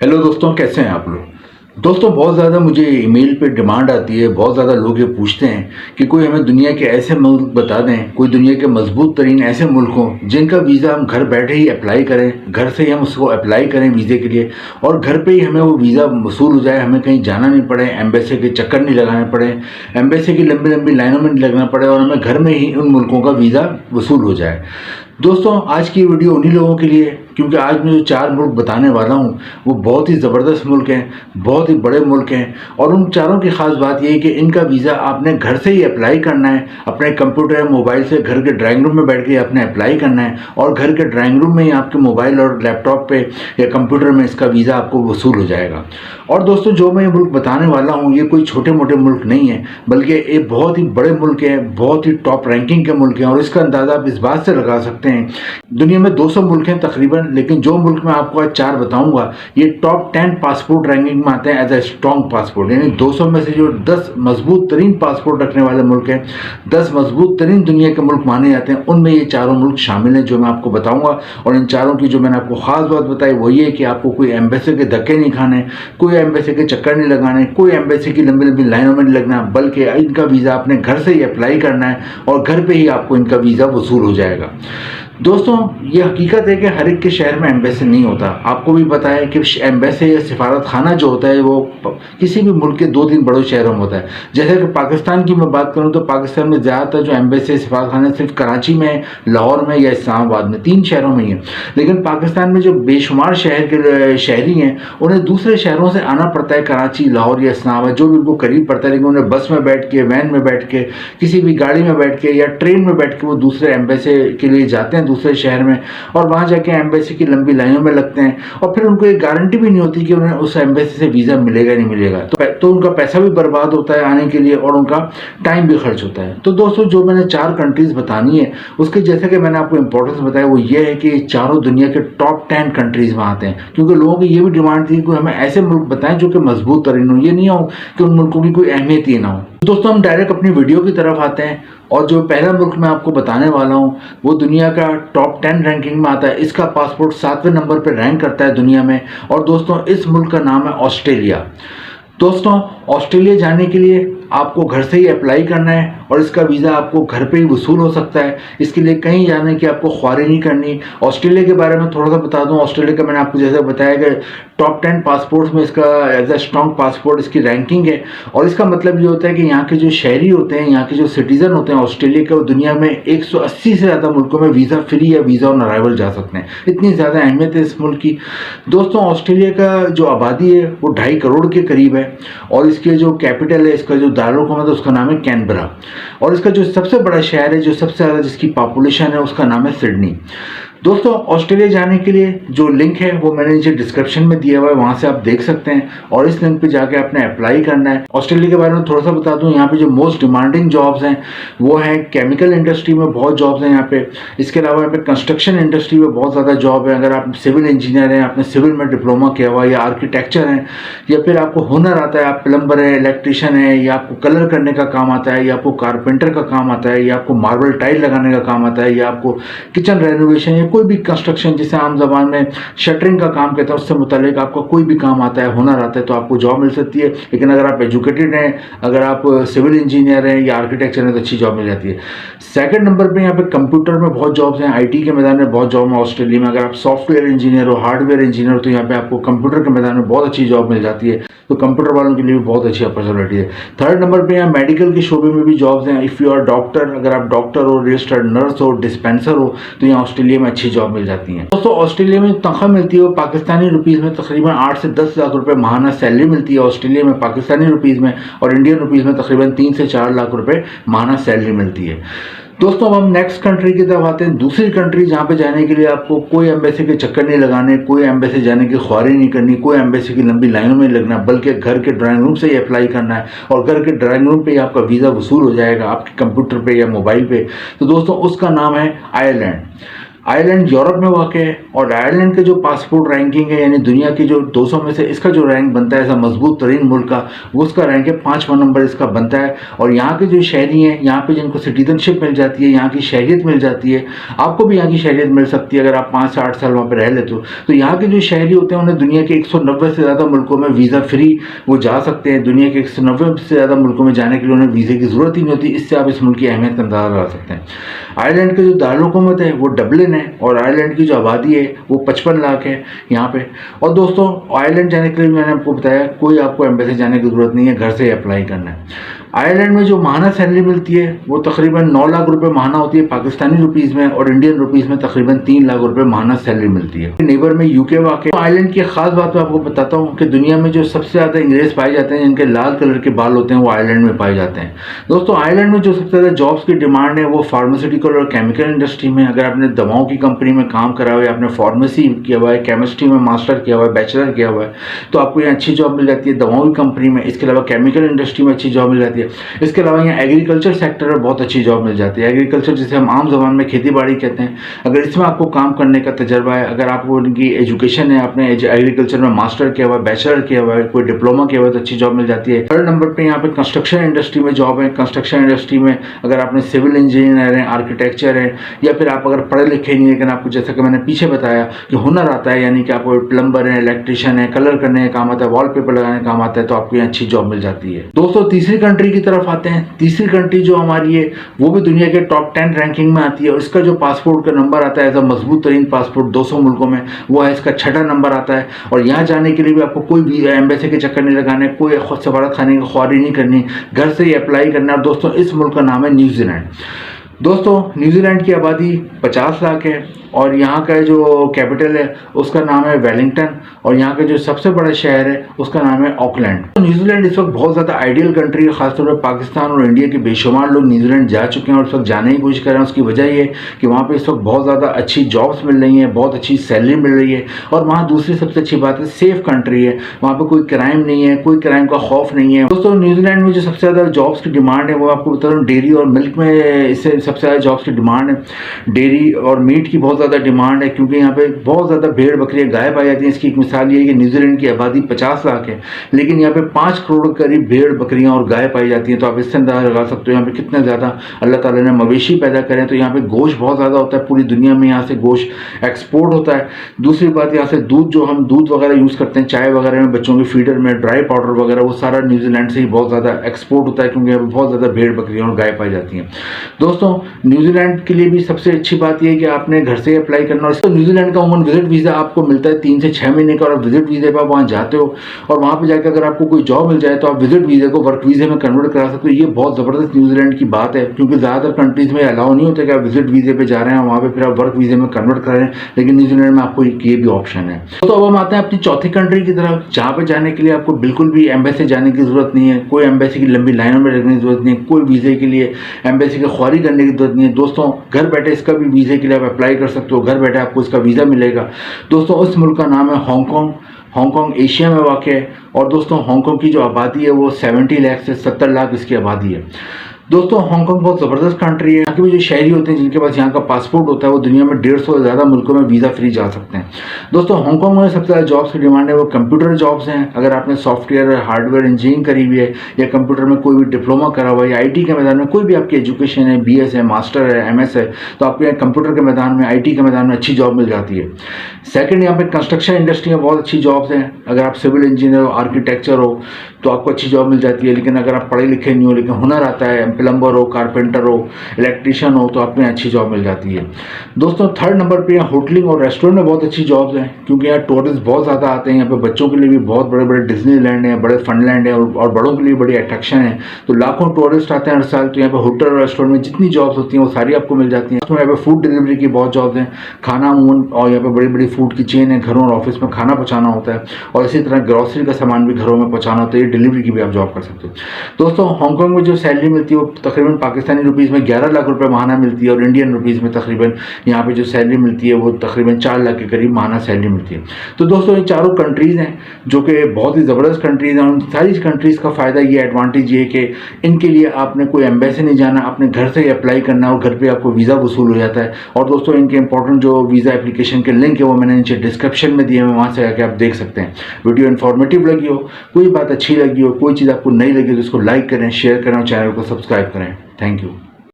Hello दोस्तों, कैसे हैं आप लोग। दोस्तों, बहुत ज़्यादा मुझे ईमेल पे डिमांड आती है। बहुत ज़्यादा लोग ये पूछते हैं कि कोई हमें दुनिया के ऐसे मुल्क बता दें, कोई दुनिया के मजबूत तरीन ऐसे मुल्क हों जिनका वीज़ा हम घर बैठे ही अप्लाई करें, घर से ही हम उसको अप्लाई करें वीज़े के लिए, और घर पे ही हमें वो वीज़ा वसूल हो जाए, हमें कहीं जाना नहीं पड़े, एम्बेसी के चक्कर नहीं लगाने पड़े, एम्बेसी की लंबी लंबी लाइनों में नहीं लगना पड़े, और हमें घर में ही उन मुल्कों का वीज़ा वसूल हो जाए। दोस्तों, आज की वीडियो उन्हीं लोगों के लिए, क्योंकि आज मैं जो 4 मुल्क बताने वाला हूँ वो बहुत ही ज़बरदस्त मुल्क हैं, बहुत ही बड़े मुल्क हैं, और उन चारों की ख़ास बात ये है कि इनका वीज़ा आपने घर से ही अप्लाई करना है। अपने कंप्यूटर या मोबाइल से घर के ड्राइंग रूम में बैठ के आपने अप्लाई करना है, और घर के ड्राइंग रूम में ही आपके मोबाइल और लैपटॉप पे या कंप्यूटर में इसका वीज़ा आपको वसूल हो जाएगा। और दोस्तों, जो मैं ये मुल्क बताने वाला हूँ ये कोई छोटे मोटे मुल्क नहीं है, बल्कि ये बहुत ही बड़े मुल्क हैं, बहुत ही टॉप रैंकिंग के मुल्क हैं। और इसका अंदाज़ा आप इस बात से लगा सकते हैं, दुनिया में 200 मुल्क हैं तकरीबन, लेकिन जो मुल्क मैं आपको आज 4 बताऊंगा ये टॉप 10 पासपोर्ट रैंकिंग में आते हैं एज ए स्ट्रॉन्ग पासपोर्ट। यानी 200 में से जो 10 मजबूत तरीन पासपोर्ट रखने वाले मुल्क हैं, 10 मजबूत तरीन दुनिया के मुल्क माने जाते हैं, उनमें ये चारों मुल्क शामिल हैं जो मैं आपको बताऊंगा। और इन चारों की जो मैंने आपको खास बात बताई वो ये है कि आपको कोई एम्बेसी के धक्के नहीं खाने, कोई एम्बेसी के चक्कर नहीं लगाने, कोई एम्बेसी की लंबी लंबी लाइनों में नहीं लगना, बल्कि इनका वीज़ा अपने घर से ही अप्लाई करना है और घर पर ही आपको इनका वीज़ा वसूल हो जाएगा। दोस्तों, ये हकीकत है कि हर एक के शहर में एम्बेसी नहीं होता। आपको भी पता है कि एम्बेसी या सिफारत खाना जो होता है वो किसी भी मुल्क के 2-3 बड़े शहरों में होता है। जैसे कि पाकिस्तान की मैं बात करूं तो पाकिस्तान में ज़्यादातर जो एम्बेसी सिफारत खाना सिर्फ कराची में, लाहौर में या इस्लामाबाद में, 3 शहरों में ही है। लेकिन पाकिस्तान में जो बेशुमार शहर के शहरी हैं उन्हें दूसरे शहरों से आना पड़ता है, कराची, लाहौर या इस्लामाबाद, जो भी उनको करीब पड़ता है, लेकिन उन्हें बस में बैठ के, वैन में बैठ के, किसी भी गाड़ी में बैठ के या ट्रेन में बैठ के वो दूसरे एम्बेसी के लिए जाते हैं दूसरे शहर में, और वहां जाके एम्बेसी की लंबी लाइनों में लगते हैं, और फिर उनको एक गारंटी भी नहीं होती कि उन्हें उस एम्बेसी से वीज़ा मिलेगा नहीं मिलेगा। तो उनका पैसा भी बर्बाद होता है आने के लिए, और उनका टाइम भी खर्च होता है। तो दोस्तों, जो मैंने 4 कंट्रीज बतानी है उसके जैसे कि मैंने आपको इंपॉर्टेंस बताया वो ये है कि चारों दुनिया के टॉप 10 कंट्रीज में आते हैं, क्योंकि लोगों की ये भी डिमांड थी कि हमें ऐसे मुल्क बताएं जो कि मजबूत तरीन हो, ये नहीं हो कि उन मुल्कों की कोई अहमियत ही ना हो। दोस्तों, हम डायरेक्ट अपनी वीडियो की तरफ आते हैं, और जो पहला मुल्क मैं आपको बताने वाला हूं वो दुनिया का टॉप 10 रैंकिंग में आता है। इसका पासपोर्ट 7वें नंबर पर रैंक करता है दुनिया में, और दोस्तों इस मुल्क का नाम है ऑस्ट्रेलिया। दोस्तों, ऑस्ट्रेलिया जाने के लिए आपको घर से ही अप्लाई करना है, और इसका वीज़ा आपको घर पे ही वसूल हो सकता है। इसके लिए कहीं जाने की आपको ख्वारी नहीं करनी। ऑस्ट्रेलिया के बारे में थोड़ा सा बता दूं, ऑस्ट्रेलिया का मैंने आपको जैसे बताया कि टॉप 10 पासपोर्ट्स में इसका एज ए स्ट्रॉन्ग पासपोर्ट इसकी रैंकिंग है। और इसका मतलब ये होता है कि यहाँ के जो शहरी होते हैं, यहाँ के जो सिटीजन होते हैं ऑस्ट्रेलिया के, वो दुनिया में 180 से ज़्यादा मुल्कों में वीज़ा फ्री या वीज़ा ऑन अराइवल जा सकते हैं। इतनी ज़्यादा अहमियत है इस मुल्क की। दोस्तों, ऑस्ट्रेलिया का जो आबादी है वो 2.5 करोड़ के करीब है, और इसके जो कैपिटल है, इसका जो दारुलहुकूमत है उसका नाम है कैनबरा, और इसका जो सबसे बड़ा शहर है, जो सबसे ज़्यादा जिसकी पॉपुलेशन है, उसका नाम है सिडनी। दोस्तों, ऑस्ट्रेलिया जाने के लिए जो लिंक है वो मैंने नीचे डिस्क्रिप्शन में दिया हुआ है, वहां से आप देख सकते हैं, और इस लिंक पे जाके आपने अप्लाई करना है। ऑस्ट्रेलिया के बारे में थोड़ा सा बता दूं, यहाँ पे जो मोस्ट डिमांडिंग जॉब्स हैं वो है केमिकल इंडस्ट्री में बहुत जॉब्स हैं यहाँ पे। इसके अलावा यहाँ पे कंस्ट्रक्शन इंडस्ट्री में बहुत ज़्यादा जॉब है। अगर आप सिविल इंजीनियर हैं, आपने सिविल में डिप्लोमा किया हुआ है, या आर्किटेक्चर हैं, या फिर आपको हुनर आता है, आप प्लम्बर है, इलेक्ट्रिशियन है, या आपको कलर करने का काम आता है, या आपको कारपेंटर का काम आता है, या आपको मार्बल टाइल लगाने का काम आता है, या आपको किचन रेनोवेशन, कोई भी कंस्ट्रक्शन जिसे आम जबान में शटरिंग का काम कहते हैं उससे मुतालिक आपका कोई भी काम आता है, हुनर आता है, तो आपको जॉब मिल सकती है। लेकिन अगर आप एजुकेटेड हैं, अगर आप सिविल इंजीनियर हैं या आर्किटेक्चर हैं, तो अच्छी जॉब मिल जाती है। सेकंड नंबर पे यहाँ पे कंप्यूटर में बहुत जॉब्स हैं, आईटी के मैदान में बहुत जॉब है ऑस्ट्रेलिया में। अगर आप सॉफ्टवेयर इंजीनियर हो, हार्डवेयर इंजीनियर हो, तो यहाँ पे आपको कंप्यूटर के मैदान में बहुत अच्छी जॉब मिल जाती है, तो कंप्यूटर वालों के लिए भी बहुत अच्छी अपॉर्चुनिटी है। थर्ड नंबर पे यहाँ मेडिकल के शोबे में भी जॉब्स हैं। इफ़ यू आर डॉक्टर, अगर आप डॉक्टर हो, रजिस्टर्ड नर्स हो, डिस्पेंसर हो, तो यहाँ ऑस्ट्रेलिया में अच्छी जॉब मिल जाती है। दोस्तों, ऑस्ट्रेलिया में तनख्वाह मिलती है वो पाकिस्तानी रुपीज़ में तकरीबन 8 से 10 लाख रुपए माहाना सैलरी मिलती है ऑस्ट्रेलिया में पाकिस्तानी रुपीज़ में, और इंडियन रुपीज़ में तकरीबन 3 से 4 लाख रुपए माहाना सैलरी मिलती है। दोस्तों, अब हम नेक्स्ट कंट्री की तरफ आते हैं। दूसरी कंट्री जहाँ पे जाने के लिए आपको कोई एम्बेसी के चक्कर नहीं लगाने, कोई एम्बेसी जाने की ख्वारी नहीं करनी, कोई एम्बेसी की लंबी लाइनों में लगना, बल्कि घर के ड्राइंग रूम से ही अप्लाई करना है, और घर के ड्राइंग रूम पे ही आपका वीज़ा वसूल हो जाएगा आपके कंप्यूटर पे या मोबाइल पे। तो दोस्तों, उसका नाम है आयरलैंड। आयरलैंड यूरोप में वाक़ है और आयरलैंड के जो पासपोर्ट रैंकिंग है यानी दुनिया की जो 200 में से इसका जो रैंक बनता है ऐसा मजबूत तरीन मुल्क का, वो उसका रैंक है 5वां नंबर इसका बनता है। और यहाँ के जो शहरी हैं, यहाँ पे जिनको सिटीजनशिप मिल जाती है, यहाँ की शहरियत मिल जाती है, आपको भी यहाँ की शहरियत मिल सकती है अगर आप 5 से 8 साल वहाँ पर रह लेते हो। तो यहाँ के जो शहरी होते हैं उन्हें दुनिया के 190 से ज़्यादा मुल्कों में वीज़ा फ्री वो जा सकते हैं। दुनिया के 190 से ज़्यादा मुल्कों में जाने के लिए उन्हें वीज़े की ज़रूरत ही नहीं होती। इससे आप इस मुल्क की अहमियत का अंदाज़ा लगा सकते हैं। आयरलैंड के जो दारुल-हुकूमत है वो डबलिन है और आयरलैंड की जो आबादी है वो 55 लाख है यहाँ पे। और दोस्तों आयरलैंड जाने के लिए मैंने आपको बताया कोई आपको एम्बेसी जाने की ज़रूरत नहीं है, घर से अप्लाई करना है। आयरलैंड में जो माहाना सैलरी मिलती है वो तकरीबन 9 लाख रुपए माहाना होती है पाकिस्तानी रुपीज़ में, और इंडियन रुपीज़ में तकरीबन 3 लाख रुपए माहाना सैलरी मिलती है। नेबर में यूके वाक़ है। आयरलैंड की खास बात मैं आपको बताता हूँ कि दुनिया में जो सबसे ज़्यादा अंग्रेज़ पाए जाते हैं जिनके लाल कलर के बाल होते हैं वो आयरलैंड में पाए जाते हैं। दोस्तों आयरलैंड में जो सबसे ज़्यादा जॉब्स की डिमांड है वो फार्मास्यूटिकल और केमिकल इंडस्ट्री में। अगर आपने दवाओं की कंपनी में काम करा हुआ है, आपने फार्मेसी किया हुआ है, केमिस्ट्री में मास्टर किया हुआ है, बैचलर किया हुआ है, तो आपको यहाँ अच्छी जॉब मिल जाती है दवाओं की कंपनी में। इसके अलावा केमिकल इंडस्ट्री में अच्छी जॉब मिल जाती है। इसके अलावा यहाँ एग्रीकल्चर सेक्टर में बहुत अच्छी जॉब मिल जाती है। एग्रीकल्चर जिसे हम आम जबान में खेती बाड़ी कहते हैं, अगर इसमें आपको काम करने का तजर्बा है, अगर आपको उनकी एजुकेशन है, आपने एग्रीकल्चर में मास्टर किया हुआ है, बैचलर किया हुआ है, कोई डिप्लोमा किया हुआ है, तो अच्छी जॉब मिल जाती है। थर्ड नंबर पे यहाँ पे कंस्ट्रक्शन इंडस्ट्री में जॉब है। कंस्ट्रक्शन इंडस्ट्री में अगर आपने सिविल इंजीनियर है, आर्किटेक्चर है, या फिर आप अगर पढ़े लिखे नहीं लेकिन आपको जैसा कि मैंने पीछे बताया कि हुनर आता है, यानी कि आपको प्लम्बर है, इलेक्ट्रिशियन है, कलर करने का काम आता है, वॉलपेपर लगाने का काम आता है, तो आपको यहाँ अच्छी जॉब मिल जाती है। दोस्तों तीसरी कंट्री की तरफ आते हैं। तीसरी कंट्री जो हमारी है वो भी दुनिया के टॉप 10 रैंकिंग में आती है और इसका जो पासपोर्ट का नंबर आता है एज अ मजबूत तरीन पासपोर्ट 200 मुल्कों में, वो है इसका 6वां नंबर आता है। और यहाँ जाने के लिए भी आपको कोई भी एम्बेसी के चक्कर नहीं लगाने, कोई खुद सफारत खाने की ख्वारी नहीं करनी, घर से ही अप्लाई करना। और दोस्तों इस मुल्क का नाम है न्यूजीलैंड। दोस्तों न्यूजीलैंड की आबादी 50 लाख है और यहाँ का जो कैपिटल है उसका नाम है वेलिंगटन, और यहाँ का जो सबसे बड़ा शहर है उसका नाम है ऑकलैंड। तो न्यूजीलैंड इस वक्त बहुत ज़्यादा आइडियल कंट्री है। खासतौर पर पाकिस्तान और इंडिया के बेशुमार लोग न्यूजीलैंड जा चुके हैं और इस वक्त जाने की कोशिश कर रहे हैं। उसकी वजह ये है कि वहाँ पे इस वक्त बहुत ज़्यादा अच्छी जॉब्स मिल रही हैं, बहुत अच्छी सैलरी मिल रही है, और वहाँ दूसरी सबसे अच्छी बात है सेफ कंट्री है। वहाँ पर कोई क्राइम नहीं है, कोई क्राइम का खौफ नहीं है। दोस्तों न्यूजीलैंड में जो सबसे ज़्यादा जॉब्स की डिमांड है वो आपको बता दूँ डेयरी और मिल्क में इससे सबसे ज़्यादा जॉब्स की डिमांड है। डेयरी और मीट की बहुत ज़्यादा डिमांड है क्योंकि यहाँ पे बहुत ज़्यादा भेड़ बकरियाँ गाय पाई जाती हैं। इसकी एक मिसाल ये है कि न्यूजीलैंड की आबादी 50 लाख है लेकिन यहाँ पे 5 करोड़ करीब भेड़ बकरियाँ और गाय पाई जाती हैं। तो आप इससे अंदाजा लगा सकते हो यहाँ पे कितना ज़्यादा अल्लाह ताला ने मवेशी पैदा करें। तो यहाँ पे गोश्त बहुत ज़्यादा होता है, पूरी दुनिया में यहाँ से गोश्त एक्सपोर्ट होता है। दूसरी बात यहाँ से दूध, जो हम दूध वगैरह यूज़ करते हैं चाय वगैरह में, बच्चों के फीडर में, ड्राई पाउडर वगैरह, वो सारा न्यूजीलैंड से ही बहुत ज़्यादा एक्सपोर्ट होता है क्योंकि यहाँ पे बहुत ज़्यादा भेड़ बकरियाँ और गाय पाई जाती हैं। दोस्तों न्यूजीलैंड के लिए भी सबसे अच्छी बात यह है कि आपने घर से अप्लाई करना। और तो न्यूजीलैंड का उमूमन विजिट वीज़ा आपको मिलता है 3 से 6 महीने का, और आप विजिट वीज़े पर वहाँ जाते हो और वहाँ पे जाकर अगर आपको कोई जॉब मिल जाए तो आप विजिट वीज़े को वर्क वीज़े में कन्वर्ट करा सकते हो। ये बहुत ज़बरदस्त न्यूजीलैंड की बात है क्योंकि ज़्यादातर कंट्रीज़ में अलाउ नहीं होता कि आप विजिट वीज़े पे जा रहे हैं वहाँ पे फिर आप वर्क वीज़े में कन्वर्ट करा रहे हैं, लेकिन न्यूजीलैंड में आपको ये भी ऑप्शन है। तो अब हम आते हैं अपनी चौथी कंट्री की तरफ, जहाँ पे जाने के लिए आपको बिल्कुल भी एम्बेसी जाने की ज़रूरत नहीं है, कोई एम्बेसी की लंबी लाइनों में लगने की ज़रूरत नहीं है, कोई वीज़े के लिए एम्बेसी की ख्वारी करने की ज़रूरत नहीं है। दोस्तों घर बैठे इसका भी वीज़े के लिए आप अप्लाई कर सकते हो, घर बैठे आपको इसका वीज़ा मिलेगा। दोस्तों उस मुल्क का नाम है हांगकॉन्ग। हांगकॉन्ग एशिया में वाक़ है और दोस्तों हांगकॉन्ग की जो आबादी है वो 70 लाख से 70 लाख इसकी आबादी है। दोस्तों हांगकॉन्ग बहुत ज़बरदस्त कंट्री है। यहाँ के भी जो शहरी होते हैं जिनके पास यहाँ का पासपोर्ट होता है वो दुनिया में 150 से ज़्यादा मुल्कों में वीज़ा फ्री जा सकते हैं। दोस्तों हांगकॉन्ग में सबसे ज़्यादा जॉब्स की डिमांड है वो कंप्यूटर जॉब्स हैं। अगर आपने सॉफ्टवेयर हार्डवेयर इंजीनियरिंग करी हुई है या कंप्यूटर में कोई भी डिप्लोमा करा हुआ है या IT के मैदान में कोई भी आपकी एजुकेशन है, BS है, मास्टर है, MS है, तो आपको यहाँ कंप्यूटर के मैदान में, IT के मैदान में अच्छी जॉब मिल जाती है। सेकेंड, यहाँ पे कंस्ट्रक्शन इंडस्ट्री में बहुत अच्छी जॉब्स हैं। अगर आप सिविल इंजीनियर हो, आर्किटेक्चर हो तो आपको अच्छी जॉब मिल जाती है। लेकिन अगर आप पढ़े लिखे नहीं हो लेकिन हुनर आता है, प्लम्बर हो, कारपेंटर हो, इलेक्ट्रिशियन हो, तो आपको अच्छी जॉब मिल जाती है। दोस्तों थर्ड नंबर पे यहाँ होटलिंग और रेस्टोरेंट में बहुत अच्छी जॉब्स हैं क्योंकि यहाँ टूरिस्ट बहुत ज़्यादा आते हैं। यहाँ पे बच्चों के लिए भी बहुत बड़े बड़े डिज्नीलैंड है, बड़े फनलैंड है और बड़ों के लिए बड़ी अट्रैक्शन है। तो लाखों टूरिस्ट आते हैं हर साल। तो यहाँ पे होटल और रेस्टोरेंट में जितनी जॉब्स होती हैं वो सारी आपको मिल जाती हैं। तो यहाँ पे फूड डिलीवरी की बहुत जॉब्स हैं, खाना और यहाँ पे बड़ी बड़ी फूड की चेन है, घरों और ऑफिस में खाना पहुँचाना होता है और इसी तरह ग्रॉसरी का सामान भी घरों में पहुँचाना होता है। ये डिलीवरी की भी आप जॉब कर सकते हो। दोस्तों हांगकॉन्ग में जो सैलरी मिलती है वो तकरीबन पाकिस्तानी रुपीज़ में 11 लाख रुपए माहाना मिलती है और इंडियन रुपीज़ में तकरीबन यहाँ पे जो सैलरी मिलती है वो तकरीबन 4 लाख के करीब माहाना सैलरी मिलती है। तो दोस्तों ये चारों कंट्रीज़ हैं जो कि बहुत ही ज़बरदस्त कंट्रीज़ हैं। उन सारी कंट्रीज़ का फ़ायदा ये एडवांटेज ये कि इनके लिए आपने कोई एम्बेसी नहीं जाना, अपने घर से ही अप्लाई करना और घर पे आपको वीज़ा वसूल हो जाता है। और दोस्तों इनके इंपॉर्टेंट जो वीज़ा एप्लीकेशन के लिंक है वो मैंने नीचे डिस्क्रिप्शन में दिए हैं, वहाँ से आके आप देख सकते हैं। वीडियो इन्फॉर्मेटिव लगी हो, कोई बात अच्छी लगी हो, कोई चीज़ आपको नहीं लगी तो इसको लाइक करें, शेयर करें और चैनल को सब्सक्राइब करें। Thank you.